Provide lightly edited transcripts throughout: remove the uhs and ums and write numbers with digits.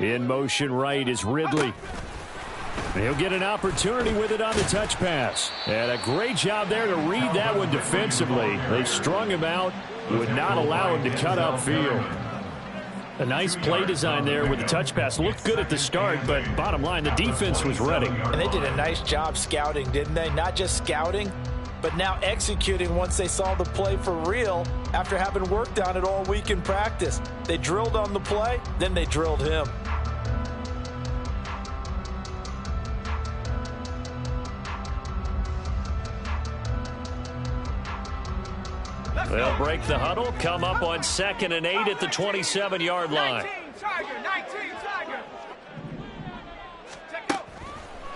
In motion right is Ridley. He'll get an opportunity with it on the touch pass. And a great job there to read that one defensively. They strung him out, would not allow him to cut upfield. A nice play design there with the touch pass. Looked good at the start, but bottom line, the defense was ready. And they did a nice job scouting, didn't they? Not just scouting, but now executing once they saw the play for real after having worked on it all week in practice. They drilled on the play, then they drilled him. They'll break the huddle, come up on 2nd and 8 at the 27-yard line. 19, Tiger.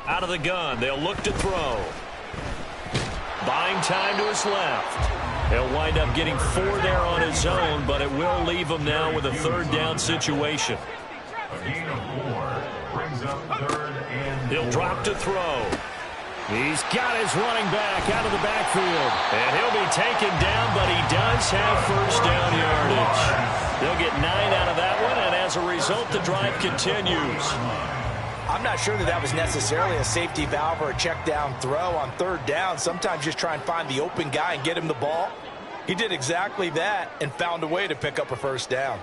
Out of the gun, they'll look to throw. Buying time to his left. He'll wind up getting 4 there on his own, but it will leave him now with a 3rd down situation. A gain of 4 brings up 3rd and 4. He'll drop to throw. He's got his running back out of the backfield. And he'll be taken down, but he does have 1st down yardage. They'll get 9 out of that one, and as a result, the drive continues. I'm not sure that was necessarily a safety valve or a check down throw on 3rd down. Sometimes just try and find the open guy and get him the ball. He did exactly that and found a way to pick up a 1st down.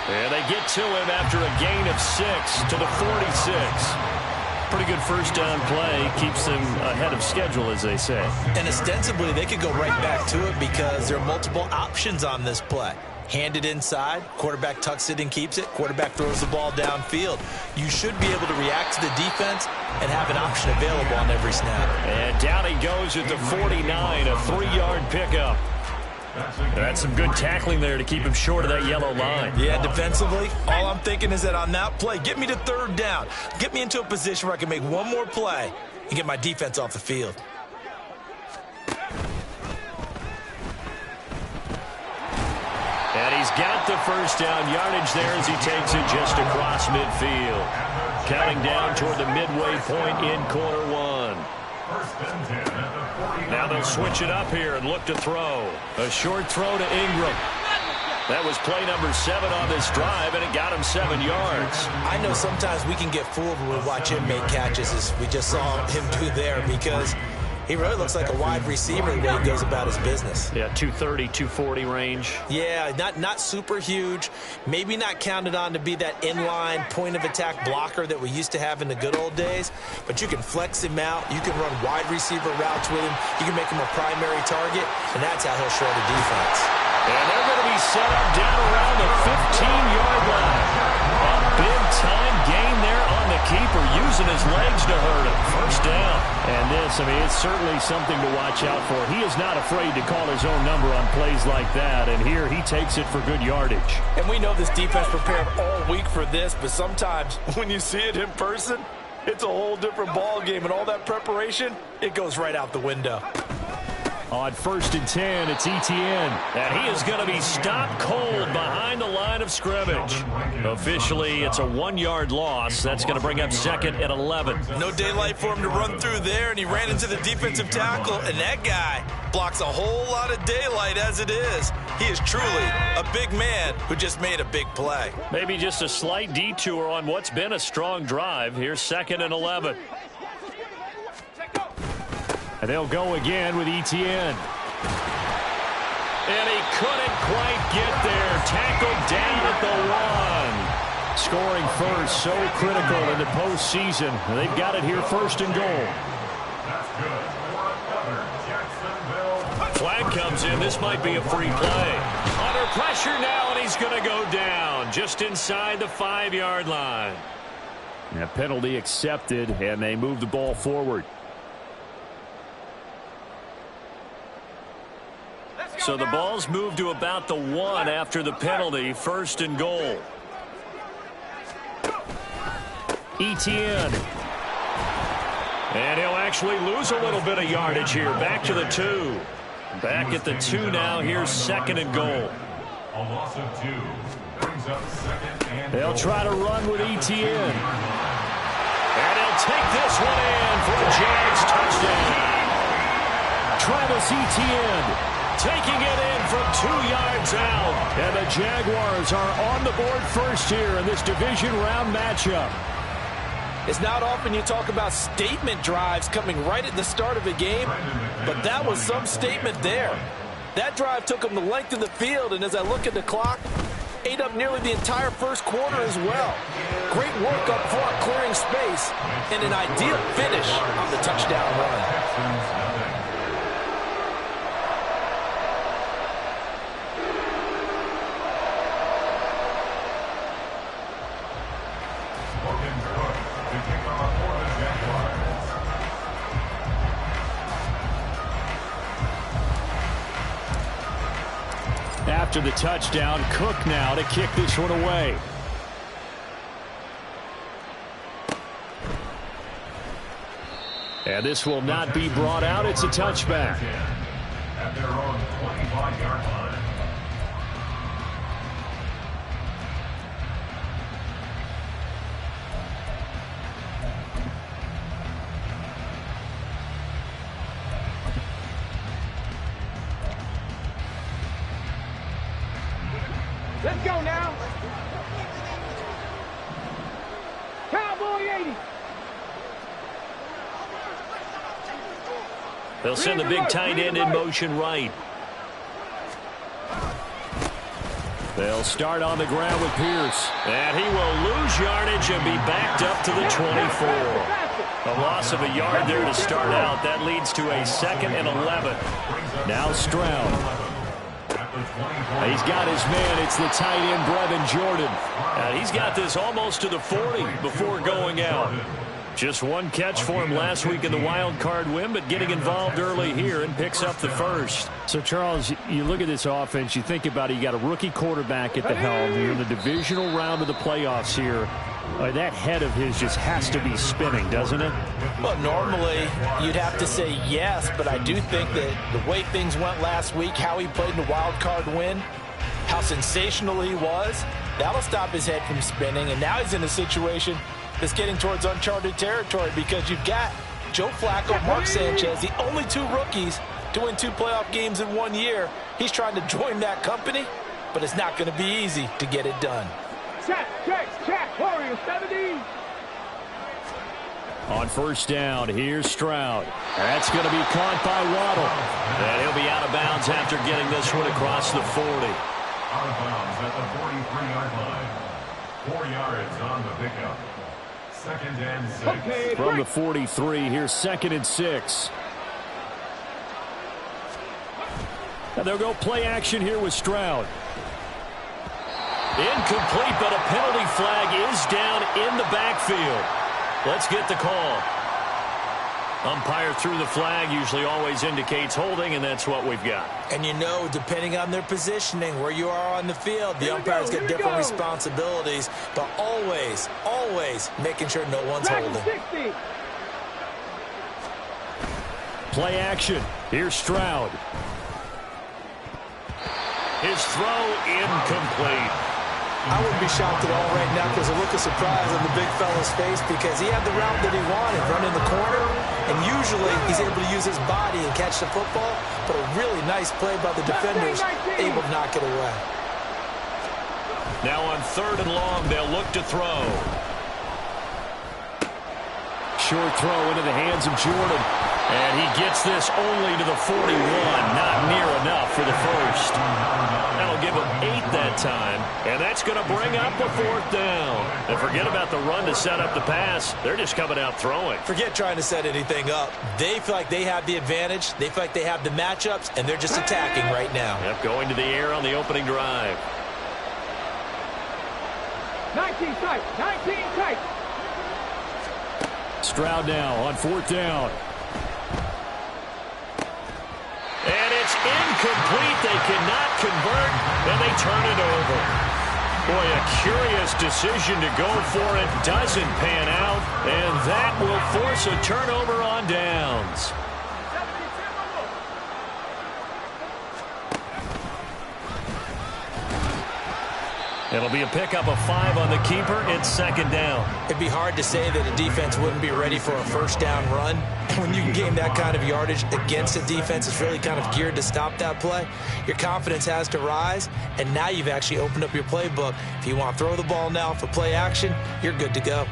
And they get to him after a gain of 6 to the 46. Pretty good 1st down play. Keeps them ahead of schedule, as they say. And ostensibly, they could go right back to it because there are multiple options on this play. Hand it inside, quarterback tucks it and keeps it, quarterback throws the ball downfield. You should be able to react to the defense and have an option available on every snap. And down he goes at the 49, a 3-yard pickup. That's some good tackling there to keep him short of that yellow line. Yeah, defensively, all I'm thinking is that on that play, get me to 3rd down. Get me into a position where I can make one more play and get my defense off the field. And he's got the 1st down yardage there as he takes it just across midfield. Counting down toward the midway point in quarter 1. Now they'll switch it up here and look to throw. A short throw to Ingram. That was play number 7 on this drive, and it got him 7 yards. I know sometimes we can get fooled when we watch him make catches, as we just saw him do there, because he really looks like a wide receiver the way he goes about his business. Yeah, 230, 240 range. Yeah, not super huge. Maybe not counted on to be that inline point-of-attack blocker that we used to have in the good old days. But you can flex him out. You can run wide receiver routes with him. You can make him a primary target, and that's how he'll shred a defense. And they're going to be set up down around the 15-yard line. A big-time gain there on the keeper, using his legs to hurt him. 1st down. And this, it's certainly something to watch out for. He is not afraid to call his own number on plays like that, and here he takes it for good yardage. And we know this defense prepared all week for this, but sometimes when you see it in person, it's a whole different ball game, and all that preparation, it goes right out the window. On 1st and 10, it's Etienne. And he is going to be stopped cold behind the line of scrimmage. Officially, it's a 1-yard loss. That's going to bring up 2nd and 11. No daylight for him to run through there, and he ran into the defensive tackle, and that guy blocks a whole lot of daylight as it is. He is truly a big man who just made a big play. Maybe just a slight detour on what's been a strong drive. Here's 2nd and 11. And they'll go again with Etienne. And he couldn't quite get there. Tackled down at the 1. Scoring first, so critical in the postseason. They've got it here 1st and goal. Flag comes in. This might be a free play. Under pressure now, and he's going to go down just inside the 5-yard line. And a penalty accepted, and they move the ball forward. So the ball's moved to about the 1 after the penalty. 1st and goal. Etienne. And he'll actually lose a little bit of yardage here. Back to the 2. Back at the 2 now. Here's 2nd and goal. A loss of 2 brings up 2nd and They'll try to run with Etienne. And he'll take this one in for a Jags touchdown. Travis Etienne taking it in from 2 yards out. And the Jaguars are on the board first here in this division round matchup. It's not often you talk about statement drives coming right at the start of a game, but that was some statement there. That drive took them the length of the field, and as I look at the clock, ate up nearly the entire first quarter as well. Great work up front, clearing space, and an ideal finish on the touchdown run. After the touchdown, Cook now to kick this one away. And this will not be brought out. It's a touchback. At their own 25-yard line. Let's go now. Cowboy 80. They'll send the big tight end in motion right. They'll start on the ground with Pierce. And he will lose yardage and be backed up to the 24. A loss of a yard there to start out. That leads to a 2nd and 11. Now Stroud. He's got his man. It's the tight end, Brevin Jordan. He's got this almost to the 40 before going out. Just one catch for him last week in the wild card win, but getting involved early here and picks up the first. So, Charles, you look at this offense, you think about it, you got a rookie quarterback at the helm. You're in the divisional round of the playoffs here. That head of his just has to be spinning, doesn't it? Well, normally you'd have to say yes, but I do think that the way things went last week, how he played in the wild card win, how sensational he was, that'll stop his head from spinning. And now he's in a situation that's getting towards uncharted territory because you've got Joe Flacco, Mark Sanchez, the only 2 rookies to win 2 playoff games in 1 year. He's trying to join that company, but it's not going to be easy to get it done. Check, Warrior 70. On first down, here's Stroud. That's going to be caught by Waddle. And he'll be out of bounds after getting this one across the 40. Out of bounds at the 43-yard line. 4 yards on the pickup. 2nd and 6. Okay, From the 43, here's 2nd and 6. And they'll go play action here with Stroud. Incomplete, but a penalty flag is down in the backfield. Let's get the call. Umpire threw the flag, usually always indicates holding, and that's what we've got. And you know, depending on their positioning, where you are on the field, the umpires get different responsibilities, but always, always making sure no one's holding. 60. Play action. Here's Stroud. His throw incomplete. I wouldn't be shocked at all right now because a look of surprise on the big fella's face because he had the route that he wanted, run in the corner, and usually he's able to use his body and catch the football, but a really nice play by the defenders, able to knock it away. Now on 3rd and long, they'll look to throw. Short throw into the hands of Jordan. And he gets this only to the 41. Not near enough for the first. That'll give him 8 that time. And that's going to bring up a 4th down. And forget about the run to set up the pass. They're just coming out throwing. Forget trying to set anything up. They feel like they have the advantage. They feel like they have the matchups, and they're just attacking right now. Yep, going to the air on the opening drive. 19 tight. 19 tight. Stroud now on 4th down. And it's incomplete. They cannot convert, and they turn it over. Boy, a curious decision to go for it. Doesn't pan out, and that will force a turnover on downs. It'll be a pickup of 5 on the keeper. It's second down. It'd be hard to say that a defense wouldn't be ready for a first down run. When you can gain that kind of yardage against a defense that's really kind of geared to stop that play, your confidence has to rise, and now you've actually opened up your playbook. If you want to throw the ball now for play action, you're good to go.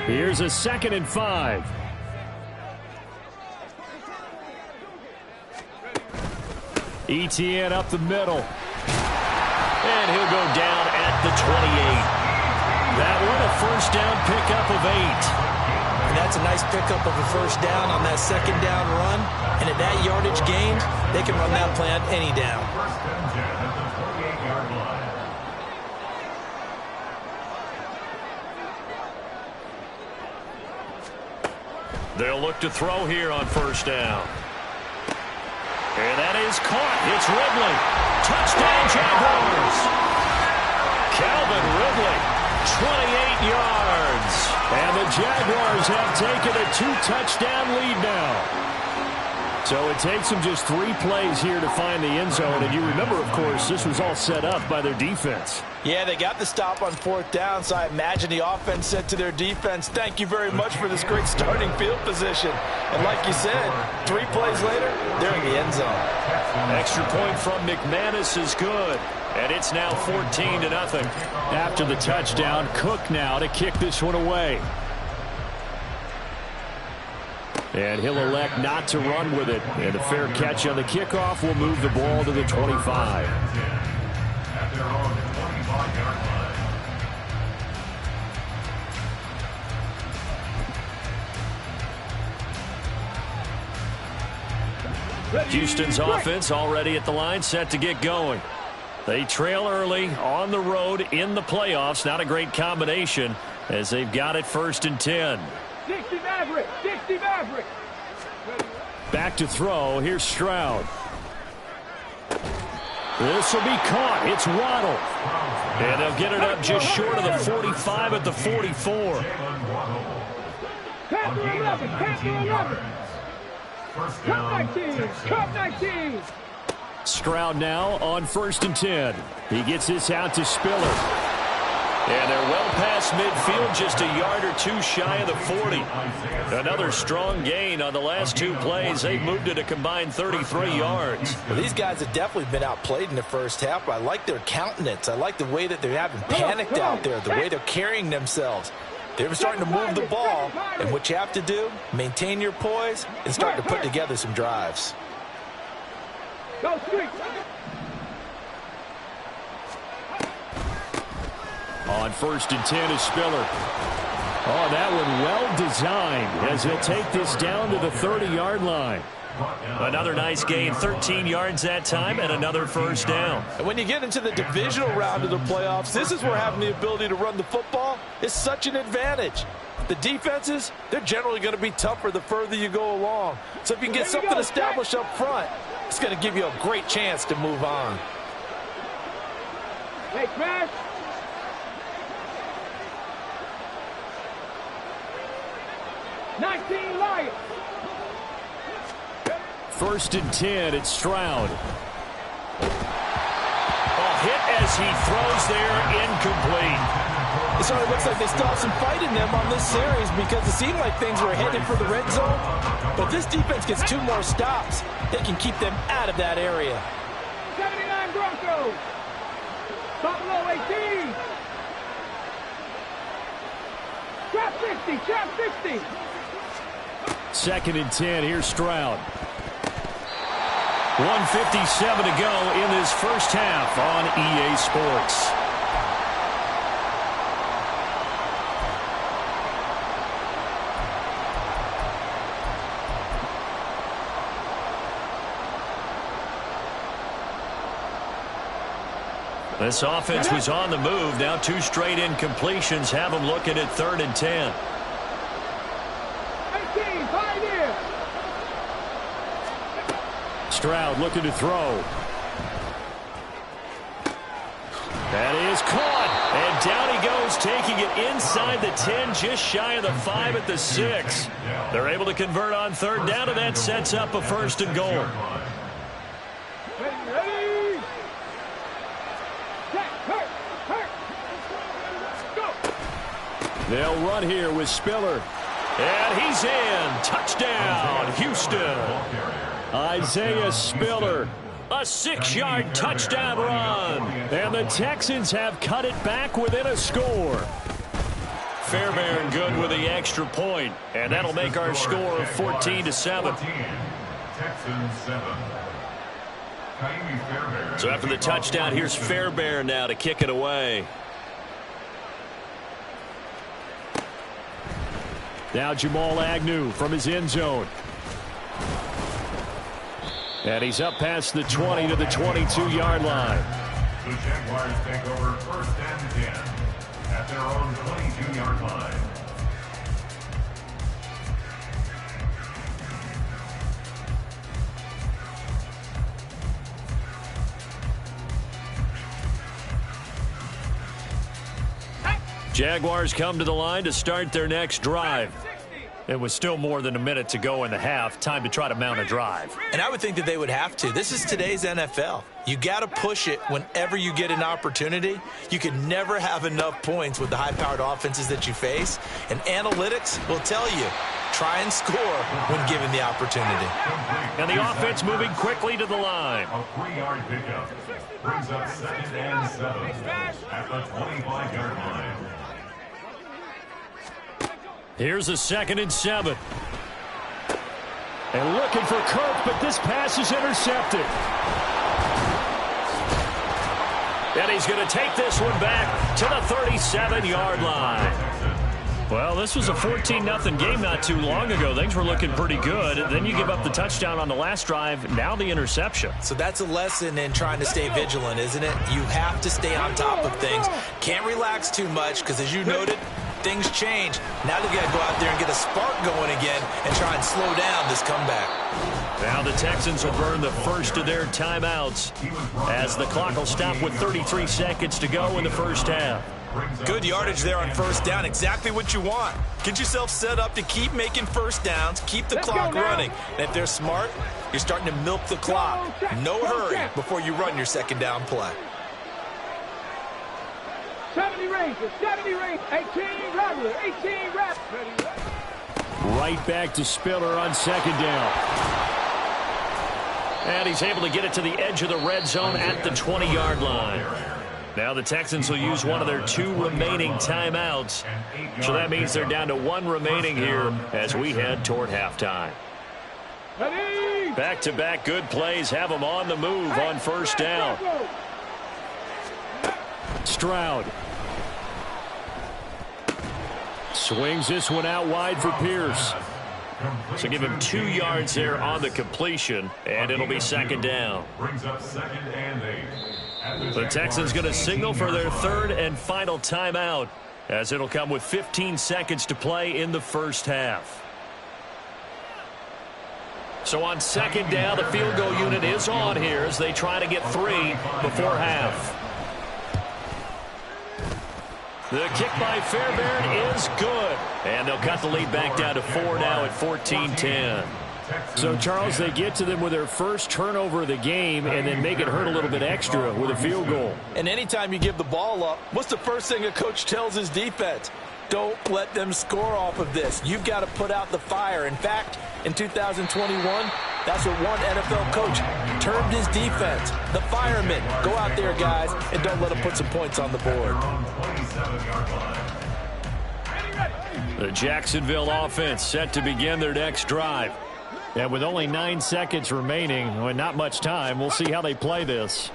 Here's a 2nd and 5. ETN up the middle. And he'll go down at the 28. That one a first down pickup of 8. And that's a nice pickup of a first down on that second down run. And at that yardage gain, they can run that play on any down. First and 10 at the 28-yard line. They'll look to throw here on first down. And that is caught. It's Ridley. Touchdown, Jaguars. Calvin Ridley, 28 yards. And the Jaguars have taken a 2-touchdown lead now. So it takes them just 3 plays here to find the end zone. And you remember, of course, this was all set up by their defense. Yeah, they got the stop on 4th down, so I imagine the offense said to their defense, thank you very much for this great starting field position. And like you said, 3 plays later, they're in the end zone. Extra point from McManus is good. And it's now 14-0. After the touchdown, Cook now to kick this one away. And he'll elect not to run with it. And a fair catch on the kickoff will move the ball to the 25. At their own 25-yard line. Houston's offense already at the line, set to get going. They trail early on the road in the playoffs. Not a great combination as they've got it 1st and 10. 60 Maverick, 60 Maverick. Back to throw. Here's Stroud. This will be caught. It's Waddle. And they'll get it up just short of the 45 at the 44. Count to 11, count to 11. First Cup down, 19, Cup 19. Stroud now on 1st and 10. He gets this out to Spiller. And they're well past midfield, just a yard or 2 shy of the 40. Another strong gain on the last 2 plays. They've moved it a combined 33 yards. Well, these guys have definitely been outplayed in the first half. I like their countenance. I like the way that they're having panicked out there, the way they're carrying themselves. They're starting to move the ball, and what you have to do, maintain your poise and start to put together some drives. Go street. On 1st and 10 is Spiller. Oh, that one well designed as he'll take this down to the 30-yard line. Another nice gain, 13 yards that time, and another first down. And when you get into the divisional round of the playoffs, this is where having the ability to run the football is such an advantage. The defenses, they're generally going to be tougher the further you go along. So if you can get something established up front, it's going to give you a great chance to move on. Hey, Crash. Lions. 1st and 10, it's Stroud. Hit as he throws there, incomplete. It sort of looks like they still have some fight in them on this series because it seemed like things were headed for the red zone. But if this defense gets 2 more stops, they can keep them out of that area. 79 Broncos. Buffalo 18. Trap 60, trap 60. 2nd and 10, here's Stroud. 1:57 to go in this first half on EA Sports. This offense was on the move. Now 2 straight incompletions have them looking at 3rd and 10. 18, Pioneer. Stroud looking to throw. That is caught. And down he goes taking it inside the 10, just shy of the 5 at the 6. They're able to convert on third down, and that sets up a 1st and goal. Ready? Set, hurt. Go. They'll run here with Spiller. And he's in. Touchdown, Houston. Isaiah Spiller. A 6-yard touchdown run. And the Texans have cut it back within a score. Fairbairn good with the extra point. And that'll make our score 14-7. So after the touchdown, here's Fairbairn now to kick it away. Now Jamal Agnew from his end zone. And he's up past the 20 to the 22-yard line. The Jaguars take over 1st and 10 at their own 22-yard line. Jaguars come to the line to start their next drive. It was still more than a minute to go in the half. Time to try to mount a drive. And I would think that they would have to. This is today's NFL. You got to push it whenever you get an opportunity. You can never have enough points with the high-powered offenses that you face. And analytics will tell you, try and score when given the opportunity. And the offense moving quickly to the line. A 3-yard pickup brings up 2nd and 7 at the 25-yard line. Here's a 2nd and 7. And looking for Kirk, but this pass is intercepted. And he's going to take this one back to the 37-yard line. Well, this was a 14-0 game not too long ago. Things were looking pretty good. Then you give up the touchdown on the last drive. Now the interception. So that's a lesson in trying to stay vigilant, isn't it? You have to stay on top of things. Can't relax too much because, as you noted, things change. Now they got to go out there and get a spark going again and try and slow down this comeback. Now the Texans will burn the first of their timeouts as the clock will stop with 33 seconds to go in the first half. Good yardage there on 1st down. Exactly what you want. Get yourself set up to keep making 1st downs, keep the clock running. And if they're smart, you're starting to milk the clock. No hurry before you run your 2nd down play. 70 Rangers, 18 Rattler, 18 Rattler. Right back to Spiller on 2nd down. And he's able to get it to the edge of the red zone at the 20-yard line. Now the Texans will use one of their 2 remaining timeouts. So that means they're down to 1 remaining here as we head toward halftime. Back-to-back good plays have them on the move on 1st down. Stroud. Swings this one out wide for Pierce. So give him 2 yards there on the completion, and it'll be 2nd down. Brings up 2nd and 8. The Texans going to signal for their 3rd and final timeout, as it'll come with 15 seconds to play in the first half. So on 2nd down, the field goal unit is on here as they try to get 3 before half. The kick by Fairbairn is good. And they'll cut the lead back down to 4 now at 14-10. So, Charles, they get to them with their first turnover of the game and then make it hurt a little bit extra with a field goal. And anytime you give the ball up, what's the first thing a coach tells his defense? Don't let them score off of this. You've got to put out the fire. In fact, in 2021, that's what one NFL coach termed his defense. The firemen. Go out there, guys, and don't let them put some points on the board. The Jacksonville offense set to begin their next drive. And with only 9 seconds remaining, and not much time, we'll see how they play this.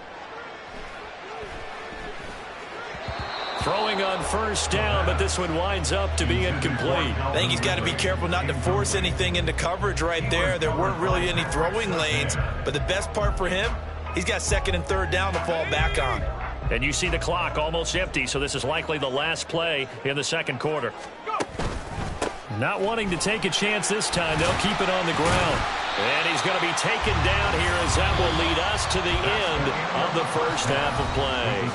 Throwing on 1st down, but this one winds up to be incomplete. I think he's got to be careful not to force anything into coverage right there. There weren't really any throwing lanes, but the best part for him, he's got 2nd and 3rd down to fall back on. And you see the clock almost empty, so this is likely the last play in the 2nd quarter. Not wanting to take a chance this time, they'll keep it on the ground. And he's going to be taken down here as that will lead us to the end of the first half of play.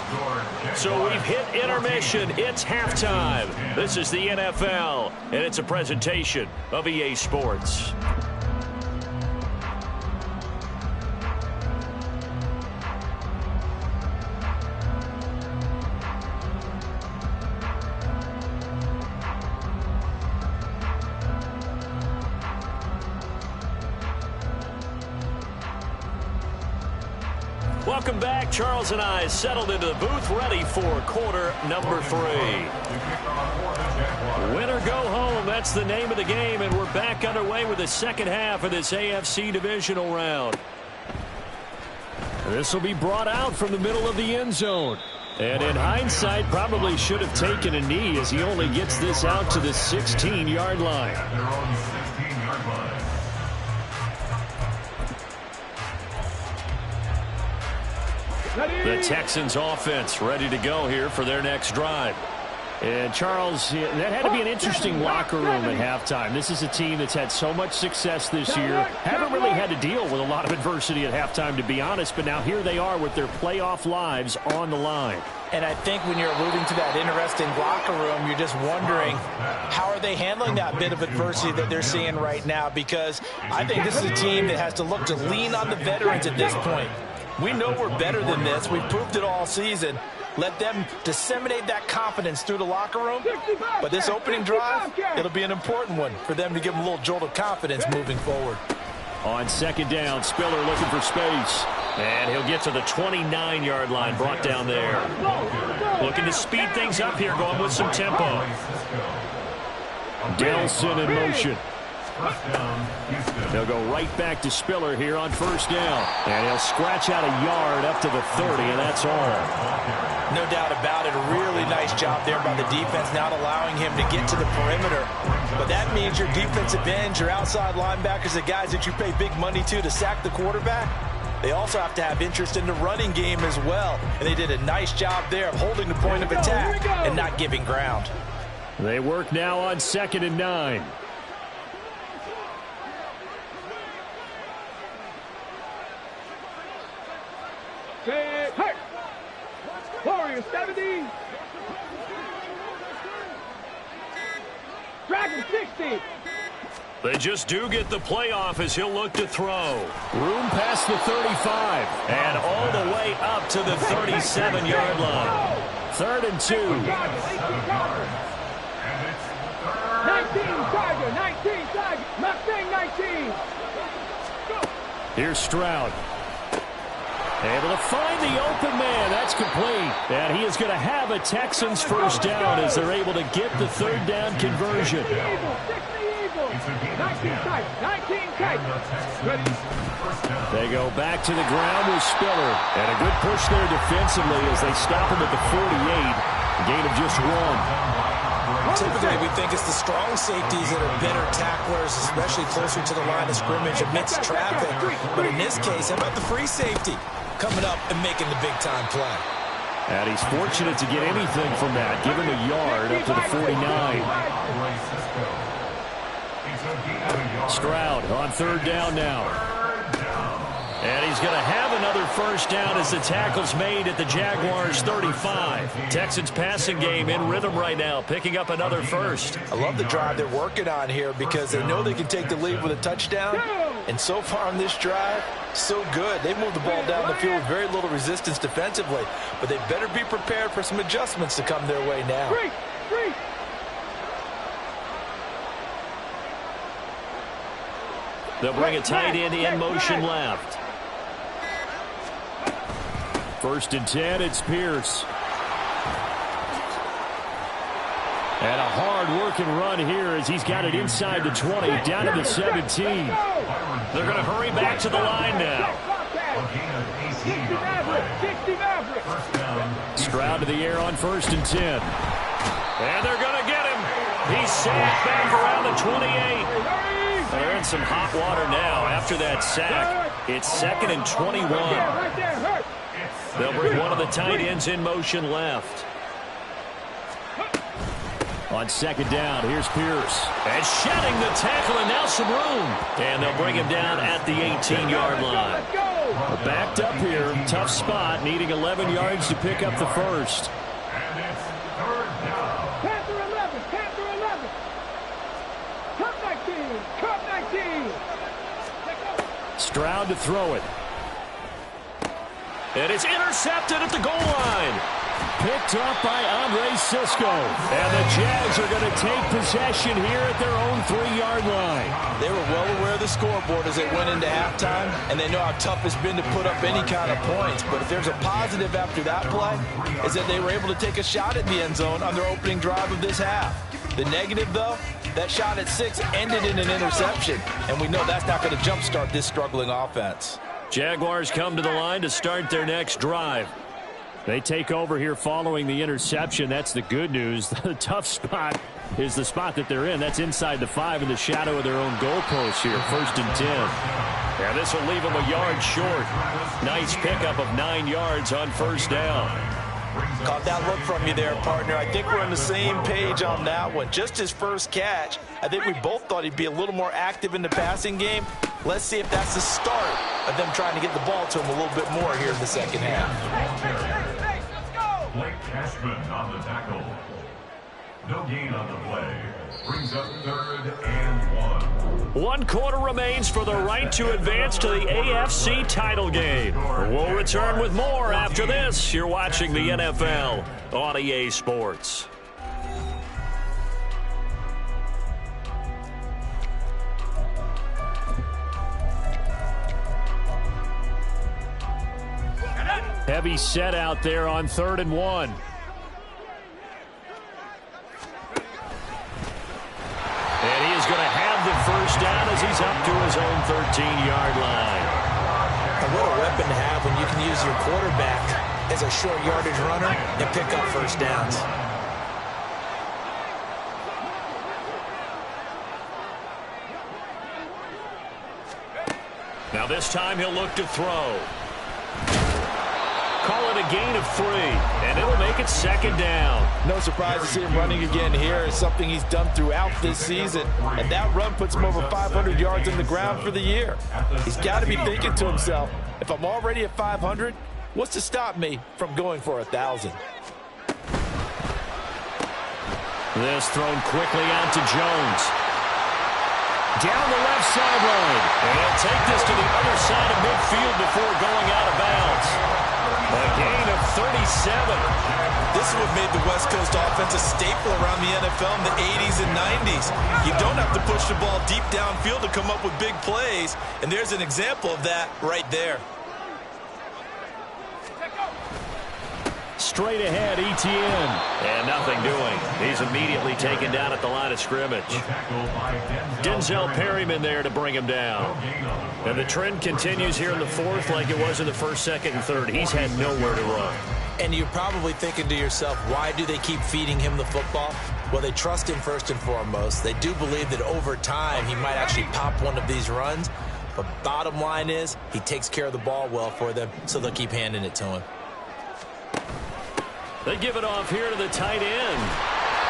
So we've hit intermission. It's halftime. This is the NFL, and it's a presentation of EA Sports. Welcome back. Charles and I settled into the booth, ready for quarter number 3. Win or go home, that's the name of the game, and we're back underway with the second half of this AFC divisional round. This will be brought out from the middle of the end zone. And in hindsight, probably should have taken a knee as he only gets this out to the 16-yard line. The Texans offense ready to go here for their next drive. And Charles, that had to be an interesting locker room at halftime. This is a team that's had so much success this year. Haven't really had to deal with a lot of adversity at halftime, to be honest. But now here they are with their playoff lives on the line. And I think when you're alluding to that interesting locker room, you're just wondering how are they handling that bit of adversity that they're seeing right now? Because I think this is a team that has to look to lean on the veterans at this point. We know we're better than this. We've proved it all season. Let them disseminate that confidence through the locker room. But this opening drive, it'll be an important one for them to give them a little jolt of confidence moving forward. On second down, Spiller looking for space. And he'll get to the 29-yard line, brought down there. Looking to speed things up here, going with some tempo. Delson in motion. They'll go right back to Spiller here on first down. And he'll scratch out a yard up to the 30, and that's all. No doubt about it. A really nice job there by the defense, not allowing him to get to the perimeter. But that means your defensive ends, your outside linebackers, the guys that you pay big money to sack the quarterback, they also have to have interest in the running game as well. And they did a nice job there of holding the point of attack and not giving ground. They work now on 2nd and 9. Hey, Warriors 70. Dragon 60. They just do get the playoff as he'll look to throw. Room past the 35 and all the way up to the 37-yard line. 3rd and 2. 19 Tiger, 19 Tiger, Mustang 19. Here's Stroud. Able to find the open man. That's complete. And he is going to have a Texans first down as they're able to get the 3rd down conversion. 19 tight, 19 tight. They go back to the ground with Spiller. And a good push there defensively as they stop him at the 48. A gain of just 1. Typically, we think it's the strong safeties that are better tacklers, especially closer to the line of scrimmage amidst traffic. But in this case, how about the free safety coming up and making the big-time play? And he's fortunate to get anything from that. Give him a yard up to the 49. Stroud on 3rd down now. And he's going to have another first down as the tackle's made at the Jaguars' 35. Texans passing game in rhythm right now, picking up another first. I love the drive they're working on here because they know they can take the lead with a touchdown. And so far on this drive, so good. They moved the ball down the field with very little resistance defensively. But they better be prepared for some adjustments to come their way now. They'll bring a tight end in motion left. 1st and 10, it's Pierce. And a hard-working run here as he's got it inside the 20, down to the 17. They're going to hurry back to the line now. Stroud to the air on 1st and 10. And they're going to get him. He's sacked back around the 28. They're in some hot water now after that sack. It's 2nd and 21. They'll bring one of the tight ends in motion left. On second down, here's Pierce. And shedding the tackle, and now some room. And they'll bring him down at the 18-yard line. Backed up here, tough spot, needing 11 yards to pick up the first. And it's third down. Panther 11, Panther 11. Cup 19, Cup 19. Stroud to throw it. And it's intercepted at the goal line. Picked up by Andre Cisco. And the Jags are going to take possession here at their own 3-yard line. They were well aware of the scoreboard as they went into halftime, and they know how tough it's been to put up any kind of points. But if there's a positive after that play, is that they were able to take a shot at the end zone on their opening drive of this half. The negative, though, that shot at 6 ended in an interception, and we know that's not going to jumpstart this struggling offense. Jaguars come to the line to start their next drive. They take over here following the interception. That's the good news. The tough spot is the spot that they're in. That's inside the 5 in the shadow of their own goalpost here. 1st and 10. Yeah, this will leave them a yard short. Nice pickup of 9 yards on 1st down. Caught that look from you there, partner. I think we're on the same page on that one. Just his first catch. I think we both thought he'd be a little more active in the passing game. Let's see if that's the start of them trying to get the ball to him a little bit more here in the second half. Blake Cashman on the tackle. No gain on the play. Brings up 3rd and 1. 1 quarter remains for the right to advance to the AFC title game. We'll return with more after this. You're watching the NFL on EA Sports. Heavy set out there on 3rd and 1. And he is going to have the first down as he's up to his own 13-yard line. And what a weapon to have when you can use your quarterback as a short yardage runner and pick up first downs. Now this time he'll look to throw. Call it a gain of 3, and it'll make it 2nd down. No surprise to see him running again here. It's something he's done throughout this season. And that run puts him over 500 yards on the ground for the year. He's got to be thinking to himself, if I'm already at 500, what's to stop me from going for 1,000? This thrown quickly out to Jones. Down the left sideline. And he'll take this to the other side of midfield before going out of bounds. A gain of 37. This is what made the West Coast offense a staple around the NFL in the 80s and 90s. You don't have to push the ball deep downfield to come up with big plays, and there's an example of that right there. Straight ahead, Etienne. And nothing doing. He's immediately taken down at the line of scrimmage. Denzel Perryman there to bring him down. And the trend continues here in the 4th like it was in the 1st, 2nd, and 3rd. He's had nowhere to run. And you're probably thinking to yourself, why do they keep feeding him the football? Well, they trust him first and foremost. They do believe that over time he might actually pop one of these runs. But bottom line is he takes care of the ball well for them, so they'll keep handing it to him. They give it off here to the tight end.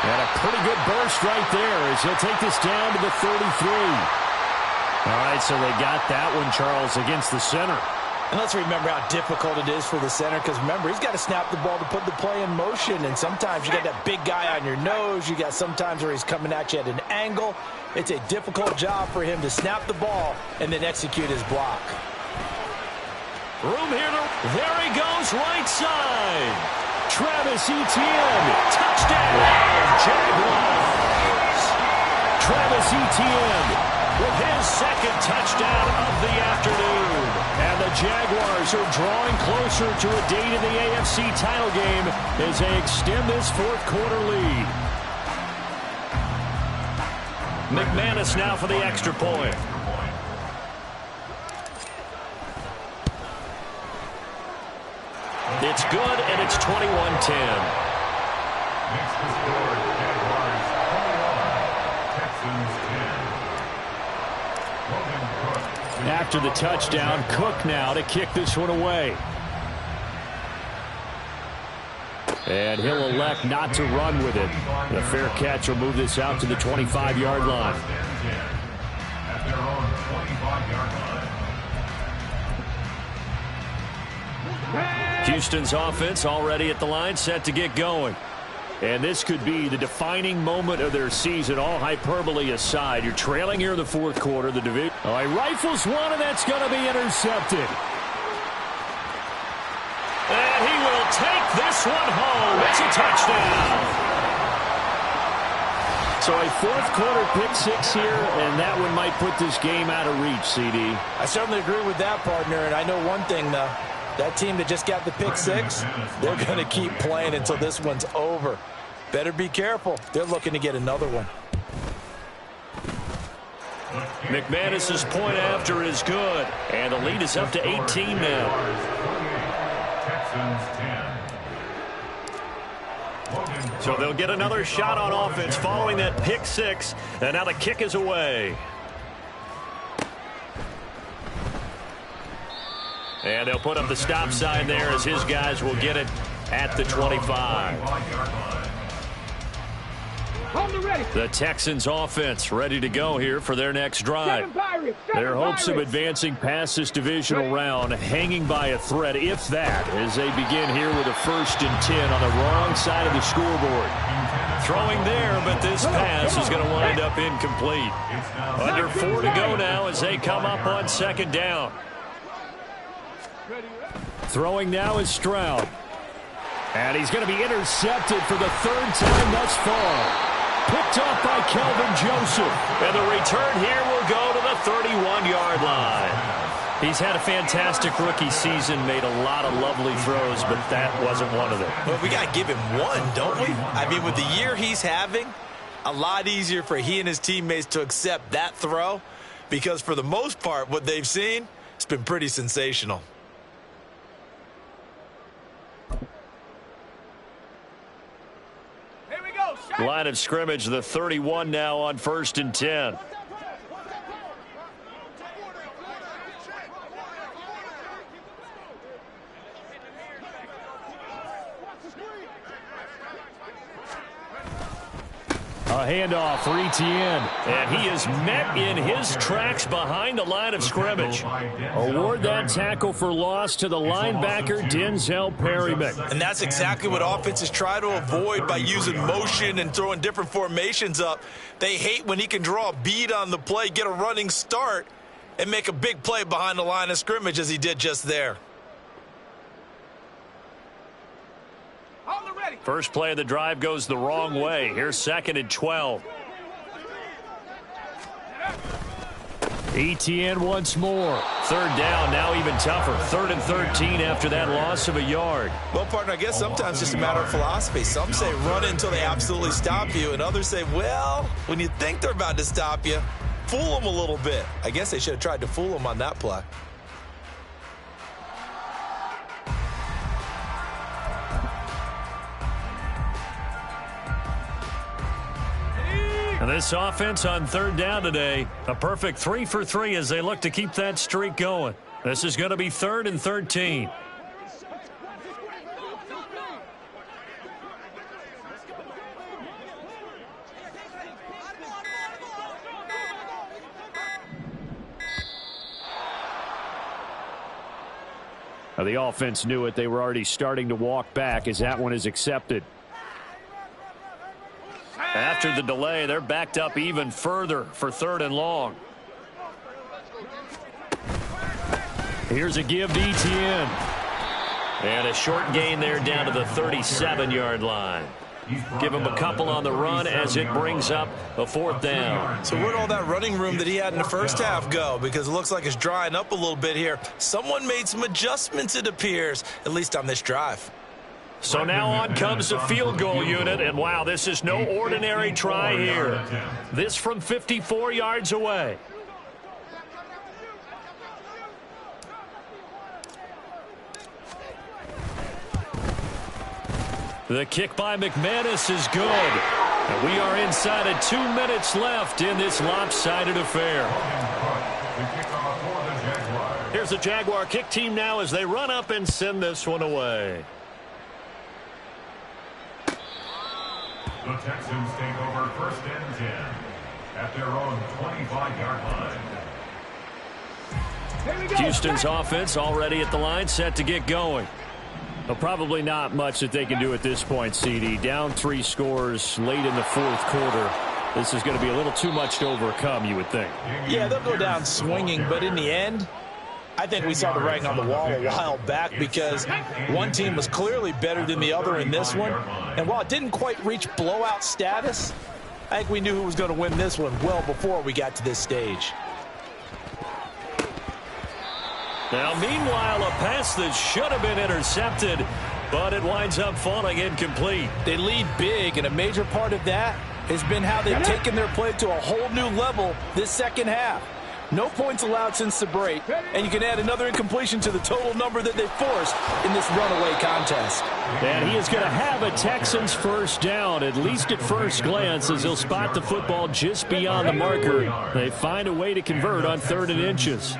And a pretty good burst right there as he'll take this down to the 33. All right, so they got that one, Charles, against the center. And let's remember how difficult it is for the center, because remember, he's got to snap the ball to put the play in motion, and sometimes you got that big guy on your nose. You got sometimes where he's coming at you at an angle. It's a difficult job for him to snap the ball and then execute his block. Room here. There he goes, right side. Travis Etienne, touchdown, Jaguars. Travis Etienne with his 2nd touchdown of the afternoon. And the Jaguars are drawing closer to a date in the AFC title game as they extend this 4th quarter lead. McManus now for the extra point. It's good, and it's 21-10. Makes the score Jaguars 21, Texans 10. After the touchdown, Cook now to kick this one away. And he'll elect not to run with it. The fair catch will move this out to the 25-yard line. At their own 25-yard line. Houston's offense already at the line, set to get going. And this could be the defining moment of their season, all hyperbole aside. You're trailing here in the fourth quarter. The division. Oh, he rifles one, and that's going to be intercepted. And he will take this one home. It's a touchdown. So a fourth quarter pick six here, and that one might put this game out of reach, CD. I certainly agree with that, partner, and I know one thing, though. That team that just got the pick six, they're going to keep playing until this one's over. Better be careful. They're looking to get another one. McManus's point after is good, and the lead is up to 18 now. So they'll get another shot on offense following that pick six, and now the kick is away. And they'll put up the stop sign there as his guys will get it at the 25. The Texans offense ready to go here for their next drive. Their hopes of advancing past this divisional round hanging by a thread, if that, as they begin here with a 1st and 10 on the wrong side of the scoreboard. Throwing there, but this pass is going to wind up incomplete. Under 4 to go now as they come up on 2nd down. Throwing now is Stroud. And he's going to be intercepted for the 3rd time thus far. Picked off by Kelvin Joseph. And the return here will go to the 31-yard line. He's had a fantastic rookie season, made a lot of lovely throws, but that wasn't one of them. Well, we got to give him one, don't we? I mean, with the year he's having, a lot easier for he and his teammates to accept that throw because for the most part, what they've seen, it's been pretty sensational. Line of scrimmage, the 31 now on 1st and 10. A handoff for Etienne, and he is met in his tracks behind the line of scrimmage. Award that tackle for loss to the linebacker, Denzel Perryman. And that's exactly what offenses try to avoid by using motion and throwing different formations up. They hate when he can draw a bead on the play, get a running start, and make a big play behind the line of scrimmage as he did just there. First play of the drive goes the wrong way. Here's 2nd and 12. Etienne once more. 3rd down, now even tougher. 3rd and 13 after that loss of a yard. Well, partner, I guess sometimes it's just a matter of philosophy. Some say run until they absolutely stop you, and others say, well, when you think they're about to stop you, fool them a little bit. I guess they should have tried to fool them on that play. And this offense on 3rd down today, a perfect 3 for 3 as they look to keep that streak going. This is going to be 3rd and 13. Now the offense knew it. They were already starting to walk back as that one is accepted. After the delay, they're backed up even further for 3rd and long. Here's a give to Etienne. And a short gain there down to the 37-yard line. Give him a couple on the run as it brings up a 4th down. So where'd all that running room that he had in the first half go? Because it looks like it's drying up a little bit here. Someone made some adjustments, it appears, at least on this drive. So now on comes the field goal unit, and wow, this is no ordinary try here. This from 54 yards away. The kick by McManus is good. And we are inside of 2 minutes left in this lopsided affair. Here's the Jaguar kick team now as they run up and send this one away. The Texans take over 1st and 10 at their own 25-yard line. Houston's offense already at the line, set to get going. Well, probably not much that they can do at this point, CD. Down 3 scores late in the 4th quarter. This is going to be a little too much to overcome, you would think. Yeah, they'll go down swinging, but in the end, I think we saw the writing on the wall a while back because one team was clearly better than the other in this one. And while it didn't quite reach blowout status, I think we knew who was going to win this one well before we got to this stage. Now, meanwhile, a pass that should have been intercepted, but it winds up falling incomplete. They lead big, and a major part of that has been how they've taken their play to a whole new level this second half. No points allowed since the break, and you can add another incompletion to the total number that they forced in this runaway contest. And he is going to have a Texans first down, at least at first glance, as he'll spot the football just beyond the marker. They find a way to convert on 3rd and inches.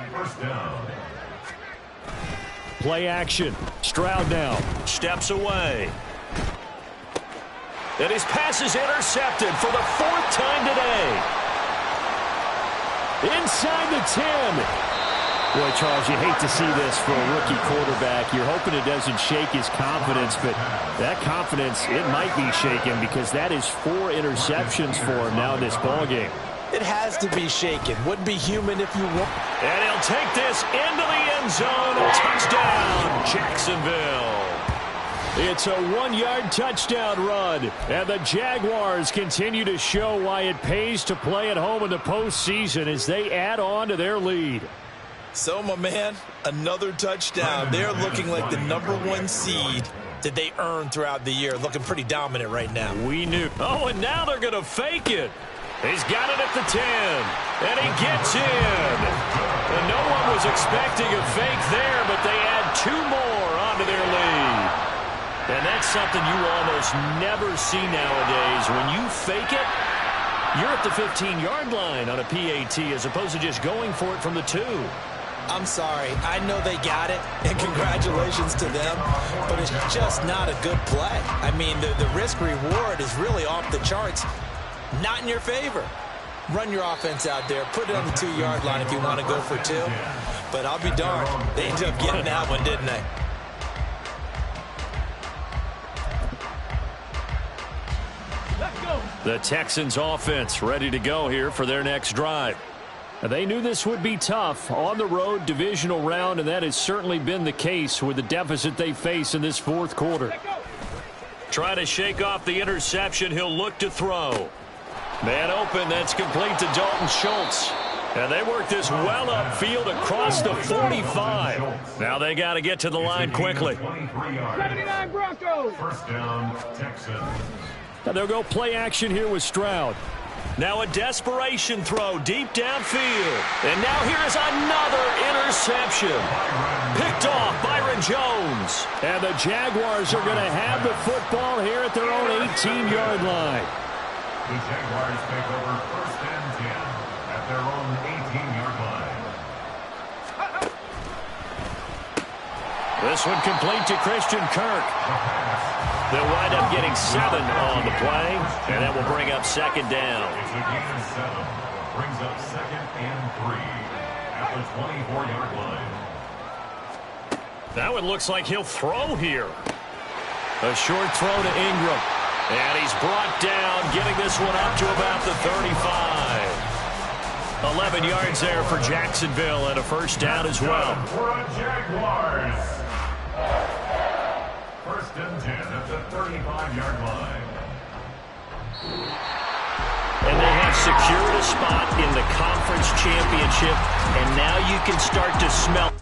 Play action. Stroud now steps away. And his pass is intercepted for the 4th time today. Inside the 10. Boy, Charles, you hate to see this for a rookie quarterback. You're hoping it doesn't shake his confidence, but that confidence, it might be shaken because that is 4 interceptions for him now in this ballgame. It has to be shaken. Wouldn't be human if you won't. And he'll take this into the end zone. Touchdown, Jacksonville. It's a 1-yard touchdown run, and the Jaguars continue to show why it pays to play at home in the postseason as they add on to their lead. So, my man, another touchdown. They're looking like the #1 seed that they earned throughout the year. Looking pretty dominant right now. We knew. Oh, and now they're going to fake it. He's got it at the 10, and he gets in. And no one was expecting a fake there, but they add 2 more onto their lead. And that's something you almost never see nowadays. When you fake it, you're at the 15-yard line on a PAT as opposed to just going for it from the 2. I'm sorry. I know they got it, and congratulations to them, but it's just not a good play. I mean, the risk-reward is really off the charts. Not in your favor. Run your offense out there. Put it on the 2-yard line if you want to go for 2. But I'll be darned. They ended up getting that one, didn't they? The Texans offense ready to go here for their next drive. They knew this would be tough on the road divisional round, and that has certainly been the case with the deficit they face in this 4th quarter. Try to shake off the interception. He'll look to throw. Man open. That's complete to Dalton Schultz. And they work this well upfield across the 45. Now they got to get to the line quickly. 79 Broncos. First down, Texans. And they'll go play action here with Stroud. Now a desperation throw deep downfield. And now here is another interception. Picked off Byron Jones. And the Jaguars are going to have the football here at their own 18-yard line. The Jaguars take over 1st and 10 at their own 18-yard line. This one complete to Christian Kirk. They'll wind up getting 7 on the play, and that will bring up 2nd down. It's a gain of 7. Brings up 2nd and 3 at the 24-yard line. That one looks like he'll throw here. A short throw to Ingram. And he's brought down, getting this one up to about the 35. 11 yards there for Jacksonville, and a first down as well. For a Jaguars. 1st and 10 at the 35-yard line. And they have secured a spot in the conference championship, and now you can start to smell